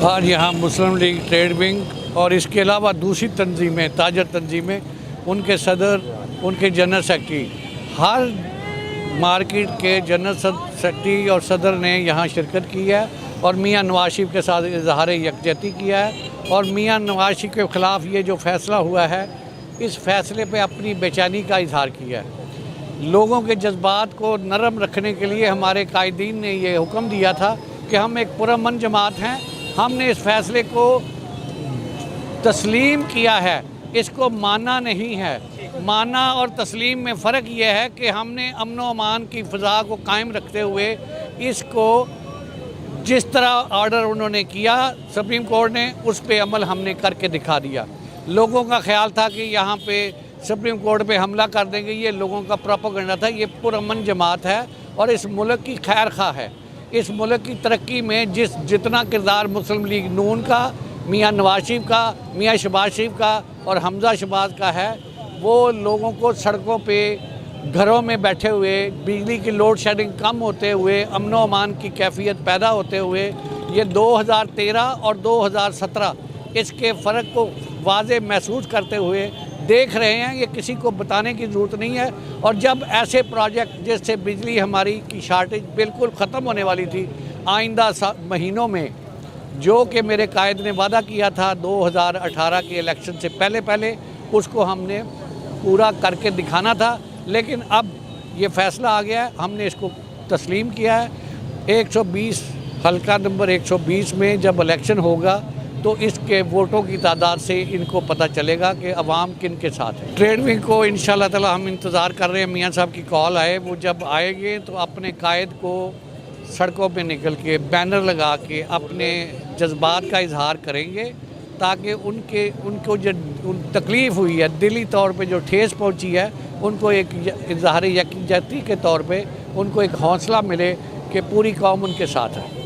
آج یہاں مسلم league trade wing اور اس کے علاوہ دوسری تنظیمیں، تاجر تنظیمیں، ان کے صدر، ان کے جنرل سیکرٹری، ہر مارکیٹ کے جنرل سیکرٹری اور صدر نے یہاں شرکت کی ہے اور میاں نواز شریف کے ساتھ اظہار یکجہتی کیا ہے اور میاں نواز شریف کے خلاف یہ جو فیصلہ ہوا ہے اس فیصلے پہ اپنی بے چینی کا اظہار کیا ہے۔ لوگوں کے جذبات کو نرم رکھنے کے لیے ہمارے قائدین نے یہ حکم دیا تھا کہ ہم ایک پرامن جماعت ہیں، ہم نے اس فیصلے کو تسلیم کیا ہے، اس کو مانا نہیں ہے۔ مانا اور تسلیم میں فرق یہ ہے کہ ہم نے امن و امان کی فضا کو قائم رکھتے ہوئے اس کو جس طرح آرڈر انہوں نے کیا سپریم کورٹ نے، اس پہ عمل ہم نے کر کے دکھا دیا۔ لوگوں کا خیال تھا کہ یہاں پہ سپریم کورٹ پہ حملہ کر دیں گے، یہ لوگوں کا پروپیگنڈا تھا۔ یہ پرامن جماعت ہے اور اس ملک کی خیر خواہ ہے۔ اس ملک کی ترقی میں جتنا کردار مسلم لیگ نون کا، میاں نواز شریف کا، میاں شہباز شریف کا اور حمزہ شہباز کا ہے، وہ لوگوں کو سڑکوں پہ، گھروں میں بیٹھے ہوئے، بجلی کی لوڈ شیڈنگ کم ہوتے ہوئے، امن و امان کی کیفیت پیدا ہوتے ہوئے، یہ 2013 اور 2017 اس کے فرق کو واضح محسوس کرتے ہوئے دیکھ رہے ہیں۔ یہ کسی کو بتانے کی ضرورت نہیں ہے۔ اور جب ایسے پروجیکٹ جس سے بجلی ہماری کی شارٹیج بالکل ختم ہونے والی تھی آئندہ مہینوں میں، جو کہ میرے قائد نے وعدہ کیا تھا 2018 کے الیکشن سے پہلے اس کو ہم نے پورا کر کے دکھانا تھا، لیکن اب یہ فیصلہ آ گیا ہے، ہم نے اس کو تسلیم کیا ہے۔ 120 حلقہ نمبر 120 میں جب الیکشن ہوگا تو اس کے ووٹوں کی تعداد سے ان کو پتہ چلے گا کہ عوام کن کے ساتھ ہے۔ ٹریڈ ونگ کو انشاءاللہ تعالی ہم انتظار کر رہے ہیں، میاں صاحب کی کال آئے، وہ جب آئیں گے تو اپنے قائد کو سڑکوں پہ نکل کے بینر لگا کے اپنے جذبات کا اظہار کریں گے، تاکہ ان کو جو تکلیف ہوئی ہے، دلی طور پہ جو ٹھیس پہنچی ہے، ان کو ایک اظہار یکجہتی کے طور پہ ان کو ایک حوصلہ ملے کہ پوری قوم ان کے ساتھ ہے۔